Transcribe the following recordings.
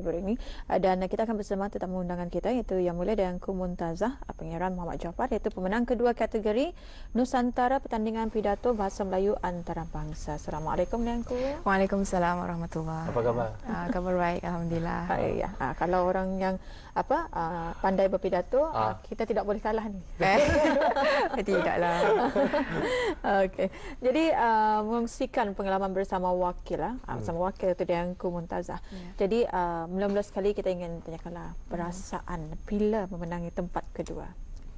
ini dan kita akan bersama tetamu undangan kita iaitu Yang Mulia Dayangku Muntazah Pangeran Muhammad Jaafar, iaitu pemenang kedua kategori Nusantara Pertandingan Pidato Bahasa Melayu Antarabangsa. Assalamualaikum Dayangku. Waalaikumsalam warahmatullahi. Apa khabar? Kabar baik, alhamdulillah. Ya. Kalau orang yang pandai berpidato, kita tidak boleh kalah ni. Tidaklah. Okey. Jadi mengungsikan pengalaman bersama wakil bersama wakil itu Dayangku Muntazah. Jadi mula-mula sekali kita ingin tanyakanlah perasaan bila memenangi tempat kedua.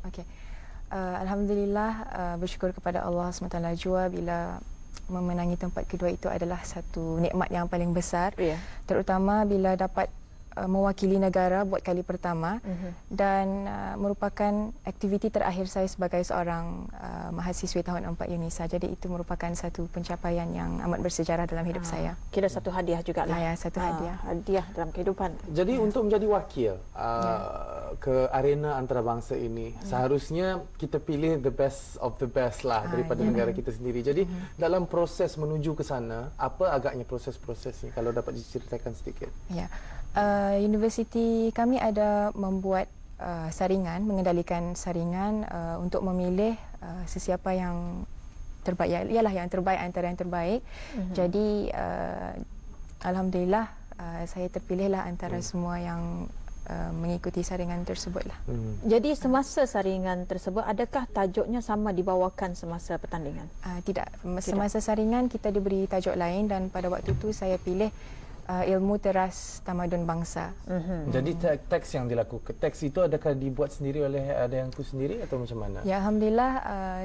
Okey. Alhamdulillah, bersyukur kepada Allah SWT jua bila memenangi tempat kedua itu adalah satu nikmat yang paling besar. Terutama bila dapat mewakili negara buat kali pertama dan merupakan aktiviti terakhir saya sebagai seorang mahasiswi tahun 4 UNISA. Jadi itu merupakan satu pencapaian yang amat bersejarah dalam hidup saya. Kira satu hadiah juga lah. Ya, satu hadiah. Hadiah dalam kehidupan. Jadi untuk menjadi wakil ke arena antarabangsa ini, seharusnya kita pilih the best of the best lah daripada negara kita sendiri. Jadi dalam proses menuju ke sana, apa agaknya proses-prosesnya kalau dapat diceritakan sedikit? Ya. Universiti kami ada membuat saringan, mengendalikan saringan untuk memilih sesiapa yang terbaik, ialah yang terbaik antara yang terbaik. Jadi alhamdulillah saya terpilihlah antara semua yang mengikuti saringan tersebutlah. Jadi semasa saringan tersebut, adakah tajuknya sama dibawakan semasa pertandingan? Tidak. Semasa saringan kita diberi tajuk lain dan pada waktu itu saya pilih ilmu teras tamadun bangsa. Jadi teks yang dilakukan, teks itu adakah dibuat sendiri oleh Dayangku sendiri atau macam mana? Ya, alhamdulillah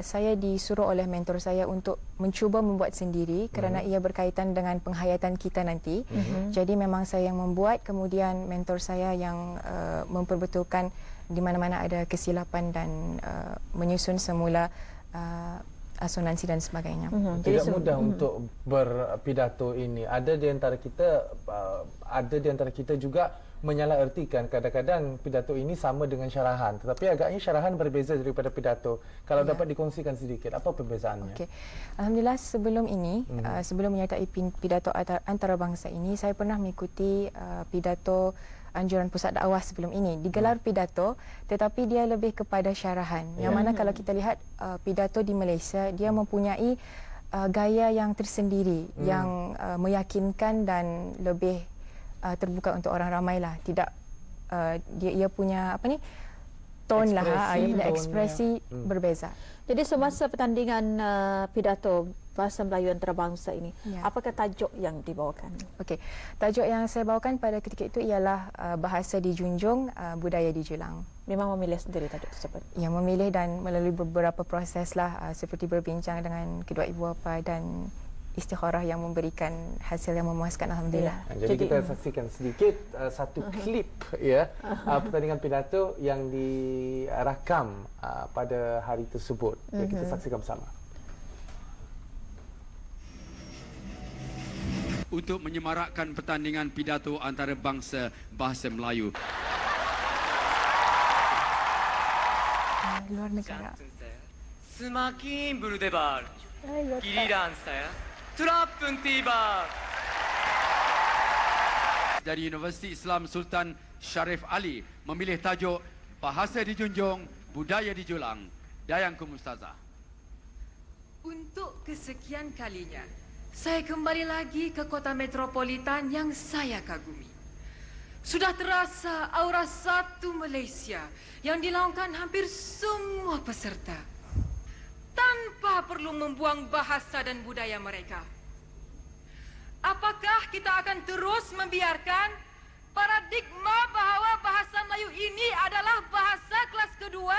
saya disuruh oleh mentor saya untuk mencuba membuat sendiri kerana ia berkaitan dengan penghayatan kita nanti. Jadi memang saya yang membuat, kemudian mentor saya yang memperbetulkan di mana-mana ada kesilapan dan menyusun semula asonansi dan sebagainya. Tidak mudah untuk berpidato ini. Ada di antara kita juga menyalahertikan kadang-kadang pidato ini sama dengan syarahan, tetapi agaknya syarahan berbeza daripada pidato. Kalau dapat dikongsikan sedikit, apa perbezaannya? Okey. Alhamdulillah sebelum ini, sebelum menyertai pidato antarabangsa ini, saya pernah mengikuti pidato anjuran pusat dakwah sebelum ini. Digelar pidato, tetapi dia lebih kepada syarahan. Yang mana kalau kita lihat pidato di Malaysia, dia mempunyai gaya yang tersendiri, yang meyakinkan dan lebih terbuka untuk orang ramai lah. Tidak ia punya tone ekspresi berbeza. Jadi semasa pertandingan pidato Bahasa Melayu Antarabangsa ini, apakah tajuk yang dibawakan? Okey, tajuk yang saya bawakan pada ketika itu ialah bahasa dijunjung, budaya dijulang. Memang memilih sendiri tajuk tersebut? Ya, memilih dan melalui beberapa proses lah, seperti berbincang dengan kedua ibu bapa dan istikharah yang memberikan hasil yang memuaskan, alhamdulillah. Jadi kita saksikan sedikit satu klip pertandingan pidato yang dirakam pada hari tersebut. Kita saksikan bersama. Untuk menyemarakkan pertandingan pidato antarabangsa Bahasa Melayu. Luar negara. Semakin berdebar. Giliran saya. Terapun tiba. Dari Universiti Islam Sultan Syarif Ali memilih tajuk Bahasa Dijunjung, Budaya Dijulang. Dayangku Muntazah. Untuk kesekian kalinya, saya kembali lagi ke kota metropolitan yang saya kagumi. Sudah terasa aura satu Malaysia yang dilaungkan hampir semua peserta, tanpa perlu membuang bahasa dan budaya mereka. Apakah kita akan terus membiarkan paradigma bahawa bahasa Melayu ini adalah bahasa kelas kedua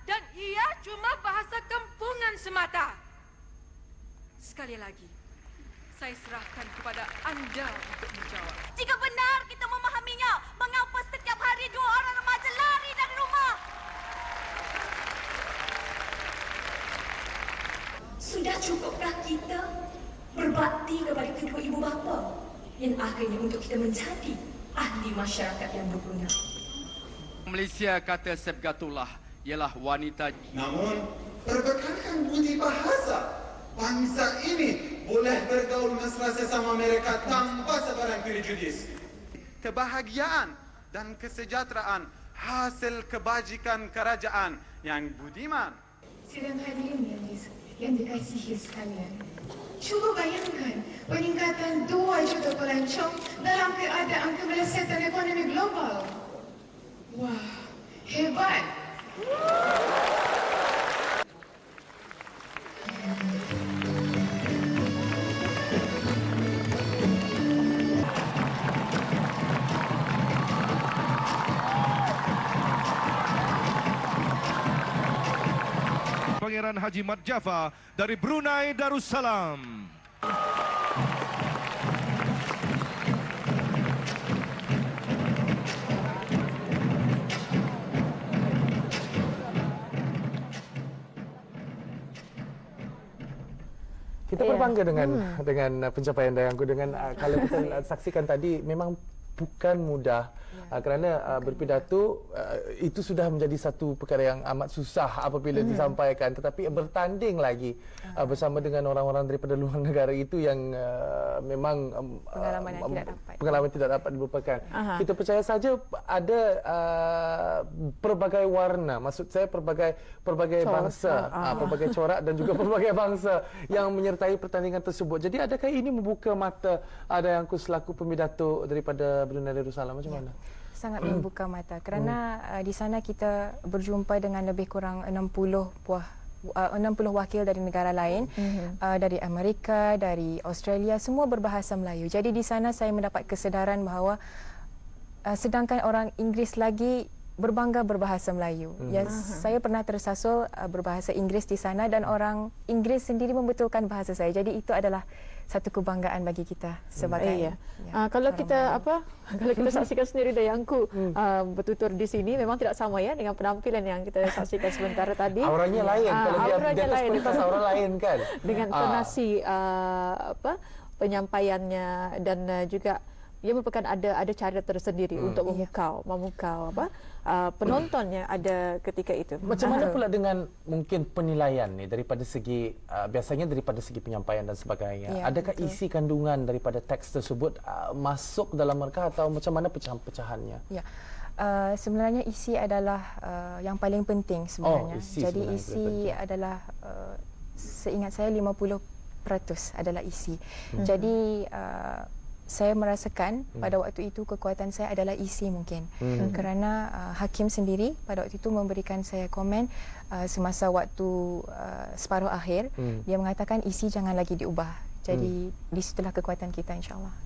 dan ia cuma bahasa kampungan semata? Sekali lagi, saya serahkan kepada anda untuk menjawab. Jika benar kita memahaminya, mengapa setiap hari 2 orang remaja lari dari rumah? Sudah cukupkah kita berbakti kepada kedua ibu bapa yang akhirnya untuk kita menjadi ahli masyarakat yang berguna? Malaysia kata Sabgatullah ialah wanita. Namun, perbekalkan budi bahasa, bangsa ini boleh bergaul mesra sesama mereka tanpa sebarang prejudis. kebahagiaan dan kesejahteraan hasil kebajikan kerajaan yang budiman. Sidang hadirin yang dikasihi sekalian, cuba bayangkan peningkatan 2 juta pelancong dalam keadaan kemelesetan ekonomi global. Wah, hebat! Pangeran Haji Mat Jafar dari Brunei Darussalam. Kita berbangga dengan pencapaian Dayangku, dengan kalau kita saksikan tadi memang bukan mudah kerana berpidato itu sudah menjadi satu perkara yang amat susah apabila disampaikan, tetapi bertanding lagi bersama dengan orang-orang daripada luar negara itu yang memang pengalaman tidak dapat dilupakan. Kita percaya saja ada pelbagai warna, maksud saya pelbagai bangsa, pelbagai corak dan juga pelbagai bangsa yang menyertai pertandingan tersebut. Jadi adakah ini membuka mata Dayangku selaku pemidato daripada Brunei Darussalam, macam mana? Sangat membuka mata kerana di sana kita berjumpa dengan lebih kurang 60 wakil dari negara lain, dari Amerika, dari Australia, semua berbahasa Melayu. Jadi di sana saya mendapat kesedaran bahawa sedangkan orang Inggeris lagi berbangga berbahasa Melayu. Saya pernah tersasul berbahasa Inggeris di sana dan orang Inggeris sendiri membetulkan bahasa saya. Jadi itu adalah satu kebanggaan bagi kita sebagai kalau kita kalau kita saksikan sendiri Dayangku bertutur di sini memang tidak sama ya dengan penampilan yang kita saksikan sebentar tadi. Auranya lain, kalau dia di atas pentas aura lain kan. Dengan tonasi penyampaiannya dan juga ia merupakan ada cara tersendiri untuk memukau penontonnya ada ketika itu. Macam mana pula dengan mungkin penilaian ni daripada segi biasanya daripada segi penyampaian dan sebagainya. Adakah isi kandungan daripada teks tersebut masuk dalam markah atau macam mana pecahan-pecahannya? Sebenarnya isi adalah yang paling penting sebenarnya. Jadi isi adalah seingat saya 50% adalah isi. Jadi saya merasakan pada waktu itu kekuatan saya adalah isi mungkin. Kerana hakim sendiri pada waktu itu memberikan saya komen semasa waktu separuh akhir, dia mengatakan isi jangan lagi diubah. Jadi di situlah kekuatan kita, insya-Allah.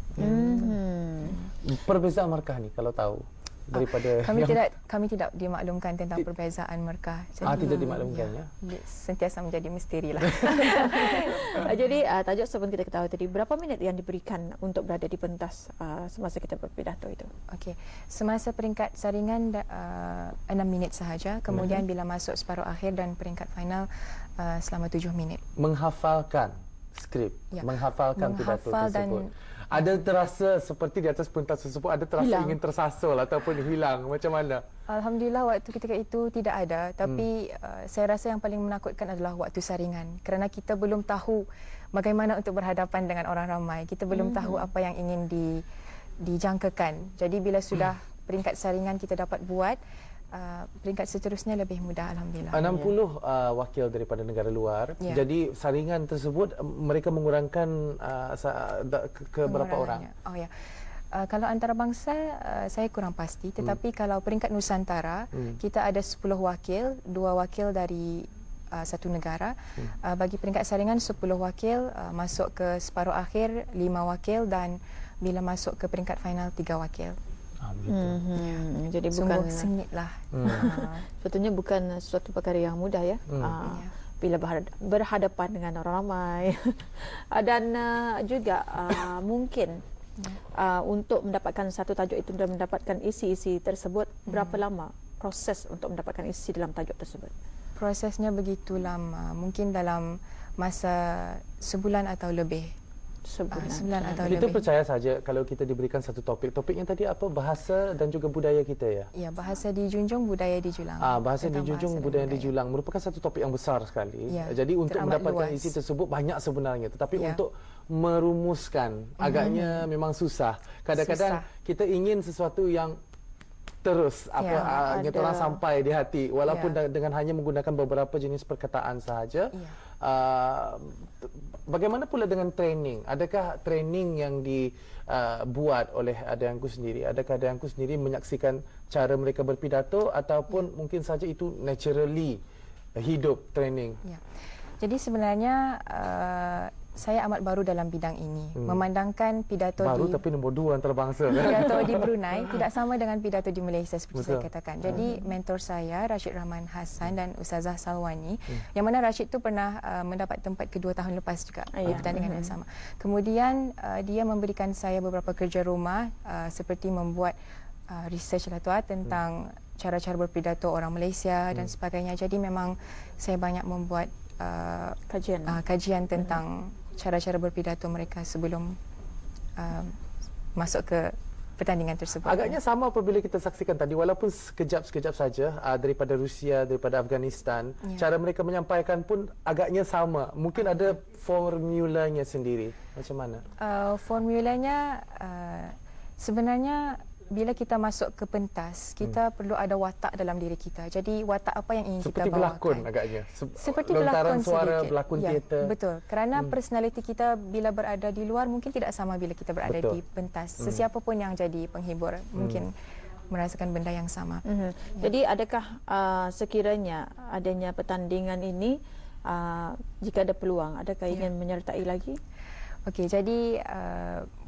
Perbezaan markah ni kalau tahu daripada kami tidak dimaklumkan tentang perbezaan markah. Tidak dimaklumkan ya. Sentiasa menjadi misteri lah. Jadi tajuk sebelum kita ketahui tadi, berapa minit yang diberikan untuk berada di pentas semasa kita berpidato itu? Okey, semasa peringkat saringan 6 minit sahaja. Kemudian bila masuk separuh akhir dan peringkat final selama 7 minit. Menghafalkan skrip, menghafalkan pidato tersebut. Ada terasa seperti di atas pentas tersebut ada terasa ingin tersasul ataupun hilang, macam mana? Alhamdulillah waktu ketika itu tidak ada, tapi saya rasa yang paling menakutkan adalah waktu saringan kerana kita belum tahu bagaimana untuk berhadapan dengan orang ramai. Kita belum tahu apa yang ingin dijangkakan. Jadi bila sudah peringkat saringan kita dapat buat, peringkat seterusnya lebih mudah, alhamdulillah. 60 wakil daripada negara luar. Jadi saringan tersebut mereka mengurangkan ke berapa orang? Kalau antarabangsa saya kurang pasti, tetapi kalau peringkat Nusantara kita ada 10 wakil, 2 wakil dari satu negara. Bagi peringkat saringan 10 wakil, masuk ke separuh akhir 5 wakil dan bila masuk ke peringkat final 3 wakil. Jadi sungguh sengit lah. Sebetulnya bukan suatu perkara yang mudah ya. Bila berhadapan dengan orang ramai dan juga mungkin untuk mendapatkan satu tajuk itu dan mendapatkan isi-isi tersebut, berapa lama proses untuk mendapatkan isi dalam tajuk tersebut? Prosesnya begitu lama, mungkin dalam masa sebulan atau lebih. sebulan atau Kita lebih. percaya saja kalau kita diberikan satu topik. Topiknya tadi apa? Bahasa dan juga budaya kita ya? Ya, bahasa dijunjung, budaya dijulang. Bahasa Tentang dijunjung, bahasa dan budaya dijulang merupakan satu topik yang besar sekali. Ya, Jadi untuk teramat mendapatkan luas. isi tersebut banyak sebenarnya. Tetapi Ya. untuk merumuskan agaknya memang susah. Kadang-kadang kita ingin sesuatu yang terus kita orang sampai di hati walaupun dengan hanya menggunakan beberapa jenis perkataan sahaja. Bagaimana pula dengan training? Adakah training yang dibuat oleh Dayangku sendiri? Adakah Dayangku sendiri menyaksikan cara mereka berpidato ataupun mungkin saja itu naturally hidup training? Ya. Jadi sebenarnya saya amat baru dalam bidang ini. Memandangkan pidato baru tapi nombor 2 antarabangsa. Pidato di Brunei tidak sama dengan pidato di Malaysia seperti saya katakan. Jadi mentor saya Rashid Rahman Hassan dan Ustazah Salwani, yang mana Rashid tu pernah mendapat tempat kedua tahun lepas juga di pertandingan yang sama. Kemudian dia memberikan saya beberapa kerja rumah seperti membuat research lah tu tentang cara-cara berpidato orang Malaysia dan sebagainya. Jadi memang saya banyak membuat kajian tentang cara-cara berpidato mereka sebelum masuk ke pertandingan tersebut. Agaknya sama apabila kita saksikan tadi, walaupun sekejap-sekejap saja daripada Rusia, daripada Afghanistan, cara mereka menyampaikan pun agaknya sama. Mungkin ada formulanya sendiri. Macam mana? Formulanya sebenarnya bila kita masuk ke pentas, kita perlu ada watak dalam diri kita. Jadi watak apa yang ingin kita bawakan. Seperti berlakon agaknya. Seperti lontaran berlakon suara, sedikit. berlakon teater. Betul. Kerana personaliti kita bila berada di luar mungkin tidak sama bila kita berada di pentas. Sesiapa pun yang jadi penghibur mungkin merasakan benda yang sama. Jadi adakah sekiranya adanya pertandingan ini, jika ada peluang, adakah ingin menyertai lagi? Okey, jadi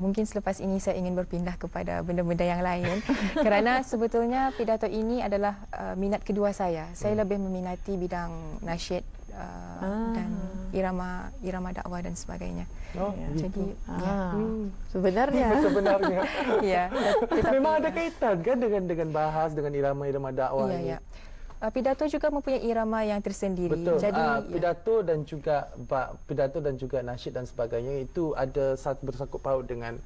mungkin selepas ini saya ingin berpindah kepada benda-benda yang lain kerana sebetulnya pidato ini adalah minat kedua saya. Saya lebih meminati bidang nasyid dan irama dakwah dan sebagainya. Jadi sebenarnya ya, memang ada kaitan kan dengan bahas dengan irama dakwah ini. Pidato juga mempunyai irama yang tersendiri. Betul. Jadi pidato dan juga nasyid dan sebagainya itu ada bersangkut paut dengan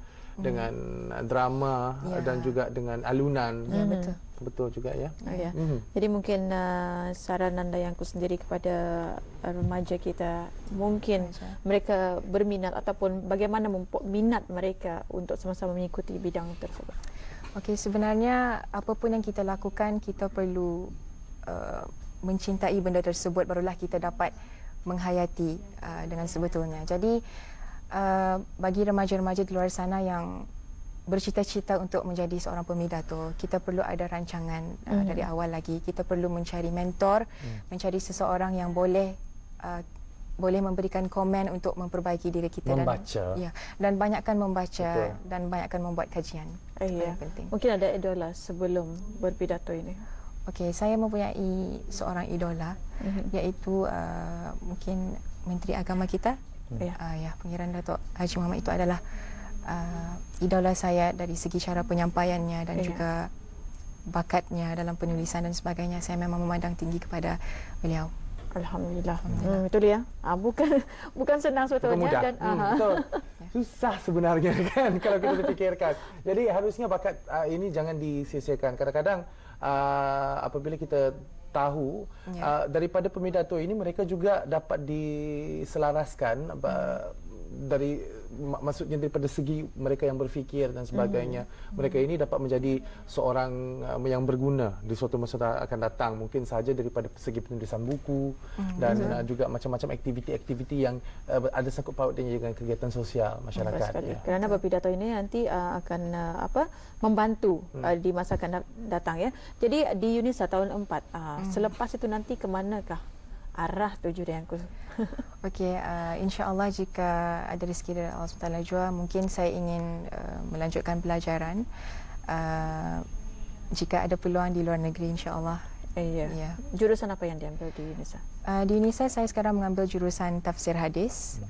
drama dan juga dengan alunan. Ya, betul. Betul juga ya. Jadi mungkin saranan Dayangku sendiri kepada remaja kita, mungkin mereka berminat ataupun bagaimana memupuk minat mereka untuk sama-sama mengikuti bidang tersebut. Okey, sebenarnya apapun yang kita lakukan, kita perlu mencintai benda tersebut, barulah kita dapat menghayati dengan sebetulnya. Jadi bagi remaja-remaja di luar sana yang bercita-cita untuk menjadi seorang pemidato, kita perlu ada rancangan dari awal lagi. Kita perlu mencari mentor, mencari seseorang yang boleh memberikan komen untuk memperbaiki diri kita, membaca. Dan banyakkan membaca dan banyakkan membuat kajian. Penting. Mungkin ada idola sebelum berpidato ini. Okey, saya mempunyai seorang idola iaitu mungkin Menteri Agama kita. Pengiran Datuk Haji Muhammad itu adalah idola saya dari segi cara penyampaiannya dan juga bakatnya dalam penulisan dan sebagainya. Saya memang memandang tinggi kepada beliau. Alhamdulillah. Itu dia. Bukan senang sebetulnya dan betul. Susah sebenarnya kan kalau kita berfikirkan. Jadi harusnya bakat ini jangan disia-siakan. Kadang-kadang apabila kita tahu daripada pemidato ini mereka juga dapat diselaraskan maksudnya daripada segi mereka yang berfikir dan sebagainya. Mereka ini dapat menjadi seorang yang berguna di suatu masa akan datang, mungkin saja daripada segi penulisan buku dan juga macam-macam aktiviti-aktiviti yang ada sangkut paut dengan kegiatan sosial masyarakat. Kerana berpidato ini nanti akan membantu di masa akan datang ya. Jadi di UNISA tahun 4 selepas itu nanti ke manakah arah tuju Dayangku? Okey, insya-Allah jika ada rezeki dari Allah SWT jua, mungkin saya ingin melanjutkan pelajaran. Jika ada peluang di luar negeri, insya-Allah. Jurusan apa yang diambil di UNISA? Di UNISA saya sekarang mengambil jurusan tafsir hadis.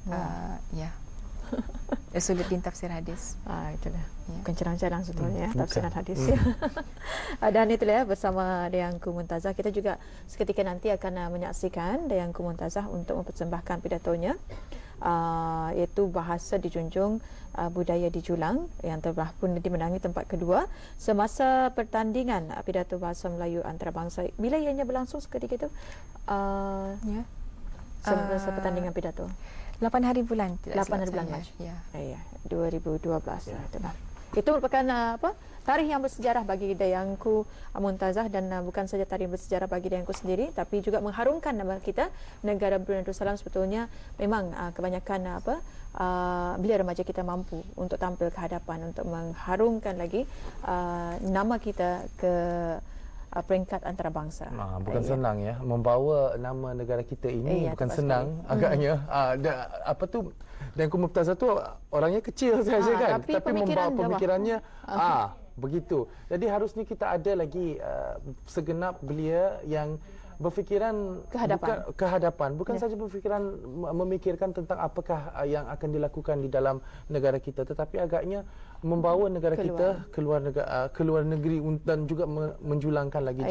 Usuluddin tafsir hadis. Itulah. Bukan cerang-cerang sebetulnya tafsiran hadis. Dan itulah bersama Dayangku Muntazah, kita juga seketika nanti akan menyaksikan Dayangku Muntazah untuk mempersembahkan pidatonya iaitu bahasa dijunjung, budaya dijulang, yang telah pun dimenangi tempat kedua semasa pertandingan pidato bahasa Melayu antarabangsa. Bila ianya berlangsung seketika itu? Semasa pertandingan pidato. 8 hari bulan. 8 hari bulan Mac. Ya. 2012. Itulah. Itu merupakan tarikh yang bersejarah bagi Dayangku Muntazah, dan bukan saja tarikh bersejarah bagi Dayangku sendiri, tapi juga mengharumkan nama kita, negara Brunei Darussalam. Sebetulnya memang kebanyakan bila remaja kita mampu untuk tampil ke hadapan untuk mengharumkan lagi nama kita ke peringkat antarabangsa. Bukan senang ya, membawa nama negara kita ini bukan senang agaknya. Dayangku Muntazah tu orangnya kecil saja kan, tapi membawa pemikirannya begitu. Jadi harusnya kita ada lagi segenap belia yang berfikiran ke hadapan, bukan saja berfikiran memikirkan tentang apakah yang akan dilakukan di dalam negara kita, tetapi agaknya membawa negara kita keluar negeri dan juga menjulangkan lagi